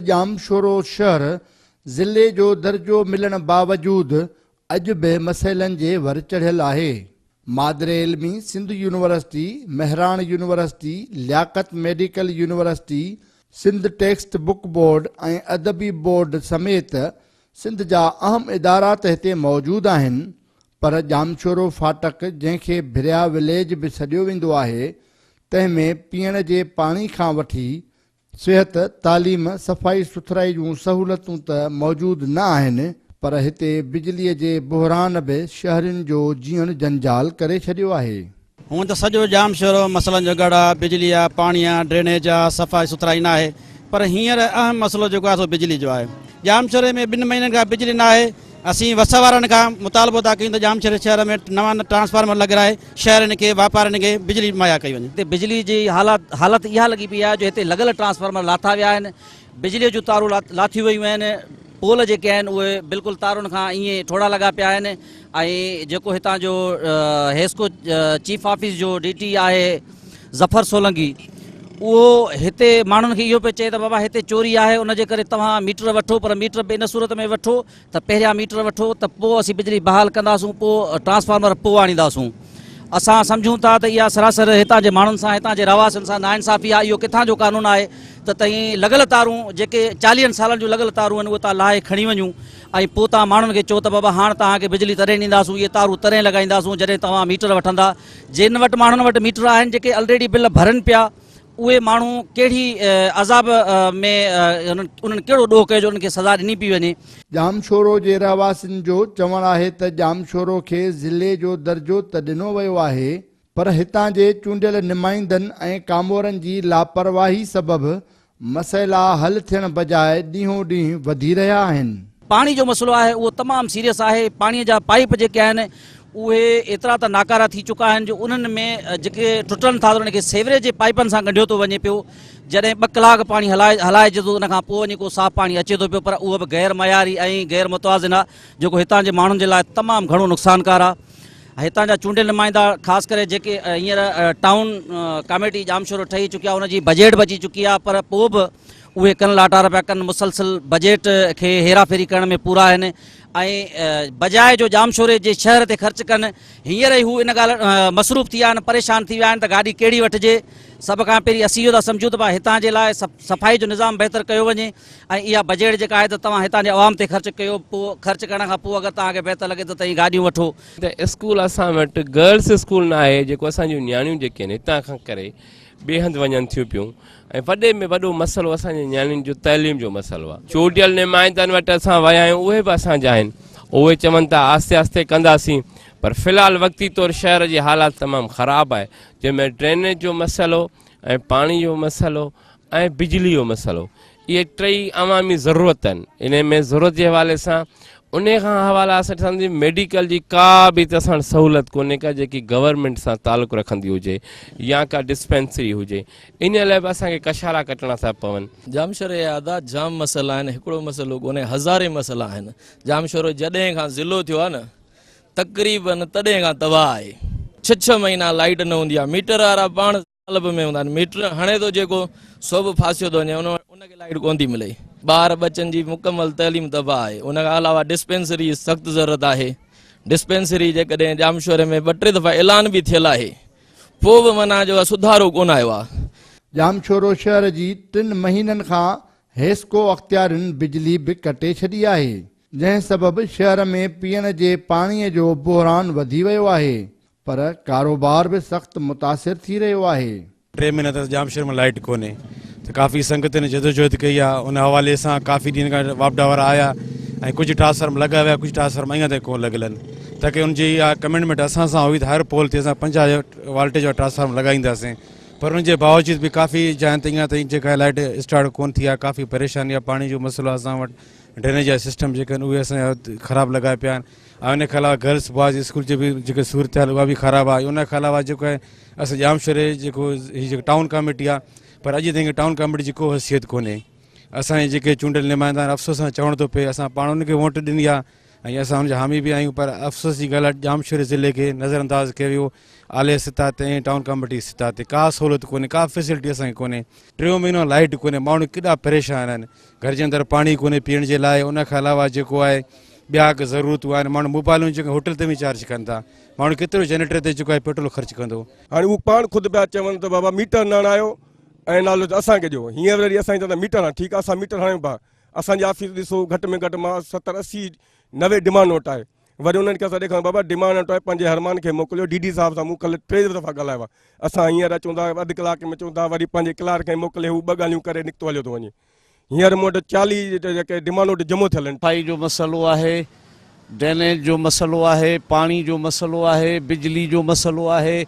जामशोरो शहर ज़िले जो दर्जो मिलण बावजूदि अॼु बि मसइलनि जे वर चढ़ियल आहे। मादरे इल्मी Sindh university, Mehran university, Liaquat medical university, Sindh text book board ऐं अदबी बोर्ड समेत सिंध जा अहम इदारा त हिते मौजूदु आहिनि, पर जामशोरो फाटक जंहिंखे भिरिया विलेज बि सॾियो वेंदो आहे, तंहिंमें पीअण जे पाणी खां वठी सिहत, तालीम, सफ़ाई सुथराई जूं सहूलतूं त मौजूदु न आहिनि, पर हिते बिजलीअ जे बहिरान बि शहरनि जो जीअण जंजाल करे छॾियो आहे। हूअं त सॼो जामशोरो मसइलनि जो गढ़ आहे, बिजली आहे, पाणी आहे, ड्रेनेज आहे, सफ़ाई सुथराई न आहे, पर हींअर अहम मसइलो जेको आहे सो बिजली जो आहे। जामशोरे में 2 महीननि खां बिजली न आहे। असीं वस वारनि खां मुतालबो था कयूं त जामशोरे शहर में नवां ट्रांसफार्मर लॻाराए शहरनि खे, वापारियुनि खे बिजली मुहैया कई वञे। हिते बिजली जी हालत इहा लॻी पई आहे जो हिते लॻल ट्रांसफार्मर लाथा विया आहिनि, बिजलीअ जूं तारूं लाथियूं वियूं आहिनि, पोल जेके आहिनि उहे बिल्कुलु तारुनि खां ईअं ठोड़ा लॻा पिया आहिनि। ऐं जेको हितां जो हेस्को चीफ ऑफिस जो DT आहे ज़फ़र सोलंगी, उहो हिते माण्हुनि खे इहो पियो चए त बाबा हिते चोरी आहे, उनजे करे तव्हां मीटर वठो, पर मीटर बि इन सूरत में वठो त पहिरियां मीटर वठो त पोइ असीं बिजली बहाल कंदासूं, पोइ ट्रांसफार्मर पोइ आणींदासूं। असां सम्झूं था त इहा सरासर हितां जे माण्हुनि सां, हितां जे रवासियुनि सां नाइंसाफ़ी आहे। इहो किथां जो कानून आहे त तव्हीं लॻल तारूं जेके 40 सालनि जूं लॻल तारूं आहिनि उहे तव्हां लाहे खणी वञूं ऐं पोइ तव्हां माण्हुनि खे चओ त बाबा हाणे तव्हांखे बिजली तॾहिं ॾींदासूं, इहे तारूं तॾहिं लॻाईंदासूं जॾहिं तव्हां मीटर वठंदा। जिन वटि माण्हुनि वटि मीटर आहिनि जेके ऑलरेडी बिल भरनि पिया, उहे माण्हू कहिड़ी अज़ाब में उन्हनि कहिड़ो ॾोह कयो जो उन्हनि खे सज़ा ॾिनी पई वञे। जामशोरो जे रहवासियुनि जो चवणु आहे त जामशोरो खे ज़िले जो दर्जो त ॾिनो वियो आहे, पर हितां जे चूंडियल नुमाइंदनि ऐं कामोरनि जी लापरवाही सबबि मसइला हल थियण बजाए ॾींहों ॾींहुं वधी रहिया आहिनि। पाणी जो मसइलो आहे उहो तमामु सीरियस आहे। पाणीअ जा पाइप जेके आहिनि उहे एतिरा त नाकारा थी चुका आहिनि जो उन्हनि में जेके टुटनि था उन्हनि खे सेवरेज जे पाइपनि सां ॻंढियो थो वञे पियो। जॾहिं 2 कलाक पाणी हलाइजे थो, उन खां पोइ वञी को साफ़ु पाणी अचे थो पियो, पर उहो बि गैर मयारी ऐं गैर मुतवाज़िन आहे, जेको हितां जे माण्हुनि जे लाइ तमामु घणो नुक़सानकार आहे। हितां जा चूंडियल नुमाइंदा ख़ासि करे जेके हींअर टाउन कमेटी जामशोरो ठही चुकी आहे, उनजी बजट बची चुकी आहे, पर पोइ बि उहे कन लाटार पिया कनि, मुसलसिल बजट खे हेराफेरी करण में पूरा आहिनि ऐं बजाए जो जामशोरे जे शहर ते ख़र्चु कनि, हींअर ई हू इन ॻाल्हि मसरूफ़ थी विया आहिनि, परेशान थी विया आहिनि त गाॾी कहिड़ी वठिजे। सभ खां पहिरीं असीं इहो था सम्झूं त हितां जे लाइ सफ़ाई जो निज़ाम बहितर कयो वञे ऐं इहा बजट जेका आहे त तव्हां हितां जे आवाम ते ख़र्चु कयो, पोइ ख़र्चु करण खां पोइ अगरि तव्हांखे बहितर लॻे त तव्हीं गाॾियूं वठो। त स्कूल असां वटि गर्ल्स स्कूल न आहे, जेको असांजूं नियाणियूं जेके आहिनि हितां खां करे ॿिए हंधि वञनि थियूं पियूं, ऐं वॾे में वॾो मसइलो असांजे नियाणियुनि जो तइलीम जो मसइलो आहे। चूंडियल नुमाइंदनि वटि असां विया आहियूं, उहे बि असांजा आहिनि, उहे चवनि था आस्ते आस्ते कंदासीं, पर फ़िलहालु वक़्ती तौरु शहर जी हालात तमामु ख़राबु आहे, जंहिंमें ड्रेनेज जो मसइलो ऐं पाणी जो मसइलो ऐं बिजली जो मसइलो, इहे 3 अवामी ज़रूरत आहिनि। इन में ज़रूरत जे हवाले सां उन खां हवाला असांजी मेडिकल जी का बि त असां सहूलियत कोन्हे का जेकी गवर्नमेंट सां तालुक़ु रखंदी हुजे या का डिस्पेंसरी हुजे, इन लाइ बि असांखे कशारा कटणा था पवनि। जामशोरे जा आदा जाम मसइला आहिनि, हिकिड़ो मसइलो कोन्हे, हज़ारे मसइला आहिनि। जामशोरो जॾहिं खां ज़िलो थियो आहे न, तक़रीबन तॾहिं खां तबाह आहे। 6 महीना लाइट न हूंदी आहे, मीटर वारा पाण तालब में हूंदा आहिनि, मीटर हणे थो जेको सो बि फासियो थो वञे, उनखे लाइट कोन थी मिले। ॿार बचनि जी मुकमल तइलीम तबाह आहे। उन खां अलावा डिस्पेंसरी सख़्तु ज़रूरत आहे। डिस्पेंसरी जेकॾहिं जामशोरे में 2-3 दफ़ा ऐलान बि थियल आहे, पोइ बि माना जो सुधारो कोन आयो आहे। जामशोरो शहर जी 3 महीननि खां हेस्को अख़्तियारनि बिजली बि कटे छॾी आहे, जंहिं सबबि शहर में पीअण जे पाणीअ जो बहिरान वधी वियो आहे, पर कारोबार बि सख़्तु मुतासिर थी रहियो आहे। 3 महीना त जामशोर में लाइट कोन्हे, त काफ़ी संगत ने जदोजहद कई आहे। उन हवाले सां काफ़ी ॾींहं खां वापडा वारा आया ऐं कुझु ट्रांसफार्मर लॻा विया, कुझु ट्रांसफार्मर अञा ताईं कोन लॻल आहिनि, ताकी उनजी इहा कमिटमेंट असां सां हुई त हर पोल ते असां 50 वोल्टेज वारा ट्रांसफार्मर लॻाईंदासीं, पर उनजे बावजूद बि काफ़ी जॻह ते अञा ताईं जेका लाइट स्टार्ट कोन थी आहे। काफ़ी परेशानी आहे, पाणी जो मसइलो आहे असां वटि, ड्रेनेज जा सिस्टम जेके आहिनि उहे असांजा ख़राबु लॻा पिया आहिनि, ऐं उन खां अलावा गर्ल्स बॉइज़ स्कूल जी बि जेके सूरत आहे उहा बि ख़राबु आहे। उन खां अलावा जेको आहे असां जामशोरे जेको हीअ जेको टाउन कमेटी आहे, पर अॼु ताईं टाउन कमेटी जी को हैसियत कोन्हे। असांजे जेके चूंडियल नुमाइंदा आहिनि, अफ़सोस सां चवणु थो पए, असां पाण उनखे वोट ॾिनी आहे, ऐं असां हुनजा हामी बि आहियूं, पर अफ़सोस जी ॻाल्हि आहे जामशोर ज़िले खे नज़रअंदाज़ कयो वियो। आले सतह ते ऐं टाउन कमेटी सतह ते का सहूलियत कोन्हे, का फैसिलिटी असांखे कोन्हे। 3 महीनो लाइट कोन्हे, माण्हू केॾा परेशान आहिनि। घर जे अंदरि पाणी कोन्हे पीअण जे लाइ। उन खां अलावा जेको आहे ॿिया ज़रूरतूं आहिनि। माण्हू मोबाइलूं जेके होटल ते बि चार्ज कनि था। माण्हू केतिरो जनरेटर ते जेको आहे पेट्रोल ख़र्च कंदो। हाणे उहो पाण ख़ुदि पिया चवनि त बाबा मीटर न हणायो ऐं नालो असांखे ॾियो। हींअर वरी असांखे चवंदा मीटर हाणे ठीकु आहे, असां मीटर हणायूं पिया। असांजी ऑफिस ॾिसो घटि में घटि मां 70, 80, 90 डिमांड नोट आहे। वरी उन्हनि खे असां ॾेखारियूं बाबा डिमांड नोट आहे, पंहिंजे हरमान खे मोकिलियो। डी साहिब सां मूं कल्ह 3 दफ़ा ॻाल्हायो आहे। असां हींअर अचूं था अधु कलाक में चऊं था, वरी पंहिंजे क्लार्क खे मोकिले, हू 2 ॻाल्हियूं करे निकितो हलियो थो वञे। हींअर मूं वटि 40 जेके डिमांड नोट जमो थियल आहिनि। सफ़ाई जो मसइलो आहे, ड्रेनेज जो मसइलो आहे, पाणी जो मसइलो आहे, बिजली जो मसइलो आहे,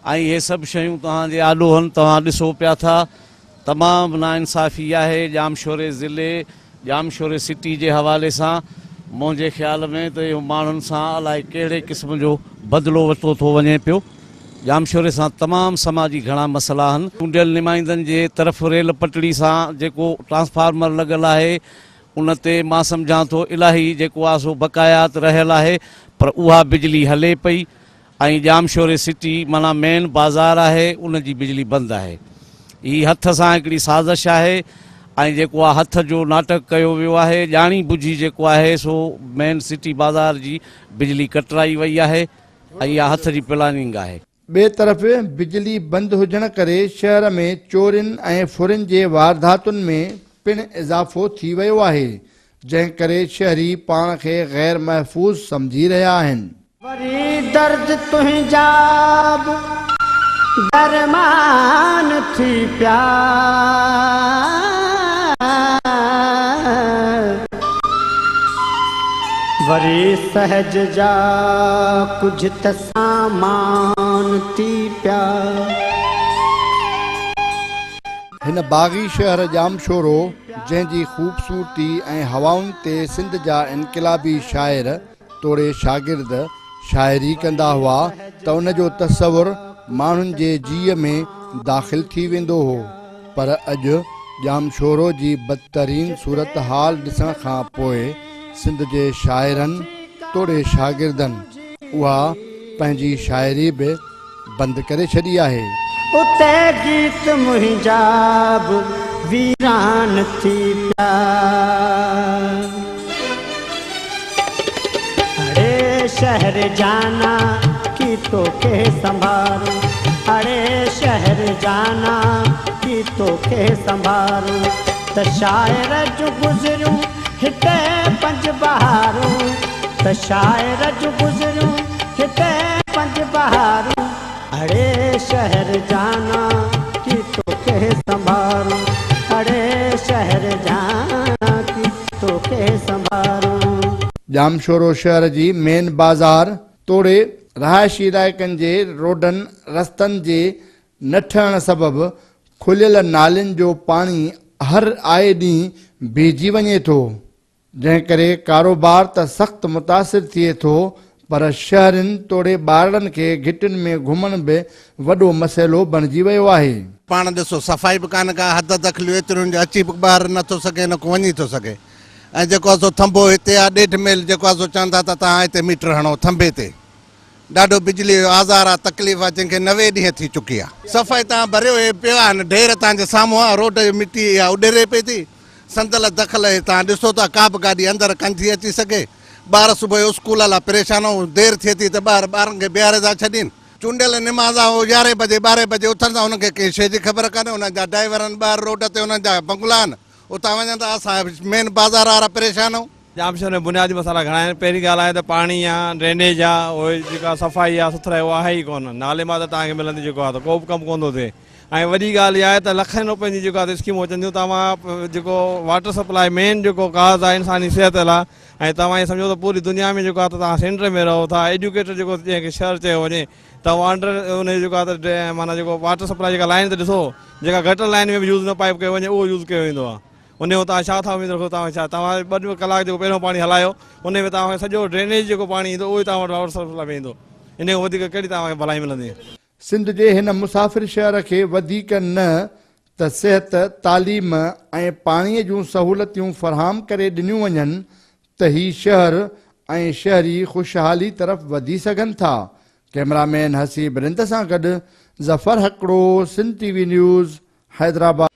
ऐं इहे सभु शयूं तव्हांजे आॾो आहिनि। तव्हां ॾिसो पिया था तमामु नाइंसाफ़ी आहे जामशोरे ज़िले, जामशोरे सिटी जे हवाले सां। मुंहिंजे ख़्याल में त इहो माण्हुनि सां अलाए कहिड़े क़िस्म जो बदिलो वरितो थो वञे पियो। जामशोरे सां तमामु समाजी घणा मसइला आहिनि। चूंडियल नुमाइंदनि जे तरफ़ रेल पटड़ी सां जेको ट्रांसफार्मर लॻल आहे उन ते मां सम्झां थो इलाही जेको आहे सो बक़ायात रहियल आहे, पर उहा बिजली हले पई। ऐं जामशोरे सिटी माना मेन बाज़ार आहे, उन जी बिजली बंदि आहे। हीअ हथ सां हिकिड़ी साज़िश आहे ऐं जेको आहे हथ जो नाटक कयो वियो आहे। ॼाणी बुझी जेको आहे सो मेन सिटी बाज़ार जी बिजली कटराई वई आहे ऐं इहा हथ जी प्लानिंग आहे। ॿिए तरफ़ बिजली बंदि हुजण करे शहर में चोरियुनि ऐं फुरियुनि जे वारदातुनि में पिणु इज़ाफ़ो थी वियो आहे, जंहिं करे शहरी पाण खे गैर महफ़ूज़ सम्झी रहिया आहिनि। वरी दर्द तुंहिंजा दरमान थी पिया, वरी सहज जा कुझु त सामान थी पिया। हिन बाग़ी शहर जामशोरो, जंहिंजी ख़ूबसूरती ऐं हवाउनि ते सिंध जा इनक़िलाबी शाइर तोड़े शागिर्द शाइरी कंदा हुआ, त उन जो तसवुरु माण्हुनि जे जीअ में दाख़िल थी वेंदो हो। पर अॼु जामशोरो जी बदतरीन सूरत हाल ॾिसण खां पोइ सिंध जे शाइरनि तोड़े शागिर्दनि उहा पंहिंजी शाइरी बि बंदि करे छॾी आहे। उते गीत मुंहिंजा बि वीरान थी पिया। अरे शहर जाना की तो के संभारूं, अरे शहर जाना की तो के संभारूं। त शायर जो गुज़रूं हिते 5 बहारूं, त शायर जो गुज़रूं हिते 5 बहारूं। अरे शहर जाना की तो के संभारूं, अरे शहर जाना की तो के संभारूं। जामशोरो शहर जी मेन बाज़ार तोड़े रहायशी इलाइक़नि जे रोडनि रस्तनि जे न ठहण सबबि खुलियल नालियुनि जो पाणी हर आए ॾींहुं भीजी वञे थो, जंहिं करे कारोबार त सख़्तु मुतासिर थिए थो, पर शहरनि तोड़े ॿारनि खे घिटियुनि में घुमण बि वॾो मसइलो बणिजी वियो आहे। पाण ॾिसो सफ़ाई बि कान का, हद दख़लियूं एतिरियूं जो अची बि ॿाहिरि नथो सघे न को वञी थो सघे। ऐं जेको आहे सो थंबो हिते आहे 1.5 मील जेको आहे सो चवंदा त तव्हां हिते मीटर हणो थंबे ते। ॾाढो बिजली जो आज़ार आहे, तकलीफ़ आहे, जंहिंखे 90 ॾींहं थी चुकी आहे। सफ़ाई तव्हां भरियो पियो आहे न, ढेर तव्हांजे साम्हूं आहे, रोड जी मिटी आहे उॾेरे पई थी। संदल दख़ल तव्हां ॾिसो था, का बि गाॾी अंदरि कान थी अची सघे। ॿार सुबुह जो स्कूल लाइ परेशान हो, देरि थिए थी त ॿारनि खे बीहारे था छॾीनि। चूंडियल निमाज़ आहे 11 बजे 12 बजे उथंदा, उनखे कंहिं शइ जी ख़बर कान्हे। उन्हनि जा ड्राइवर आहिनि ॿाहिरि रोड ते, उन्हनि जा बंगला आहिनि, उतां वञनि था। असां मेन बाज़ार वारा परेशान आहियूं। जामशोर में बुनियादी मसाला घणा आहिनि। पहिरीं ॻाल्हि आहे त पाणी आहे, ड्रेनेज आहे, उहे जेका सफ़ाई आहे सुथरा उहा आहे ई कोन। नाले मां त तव्हांखे मिलंदी जेको आहे त को बि कमु कोन थो थिए। ऐं वॾी ॻाल्हि इहा आहे त लखनि रुपयनि जी जेको आहे स्कीमूं अचनि थियूं। तव्हां जेको वाटर सप्लाई मेन जेको काज़ आहे इंसानी सिहत लाइ, ऐं तव्हां इहे सम्झो त पूरी दुनिया में जेको आहे त तव्हां सेंटर में रहो था। एजुकेटर जेको जंहिंखे शहर चयो वञे, तव्हां अंडर उन जेको आहे त माना जेको वाटर सप्लाई जेका लाइन त ॾिसो, जेका गटर लाइन में बि यूज़ न पाइप कयो वञे, उहो यूज़ कयो वेंदो आहे। उन में तव्हां छा था उमेद रखो? तव्हां छा 2 कलाक जेको पहिरियों पाणी हलायो, उन में तव्हांखे सॼो ड्रेनेज जेको पाणी ईंदो उहो ई तव्हां वटि वाटर सप्लाई में ईंदो। इन खां वधीक कहिड़ी तव्हांखे भलाई मिलंदी? सिंध जे हिन मुसाफ़िर शहर खे वधीक न त सिहत, तालीम ऐं पाणीअ जूं सहूलियतूं फ़राहम करे ॾिनियूं वञनि, त ही शहर ऐं शहरी ख़ुशहाली तरफ़ वधी सघनि था। कैमरामैन हसीब रिंद सां गॾु ज़फ़र हकड़ो, सिंध TV न्यूज़, हैदराबाद।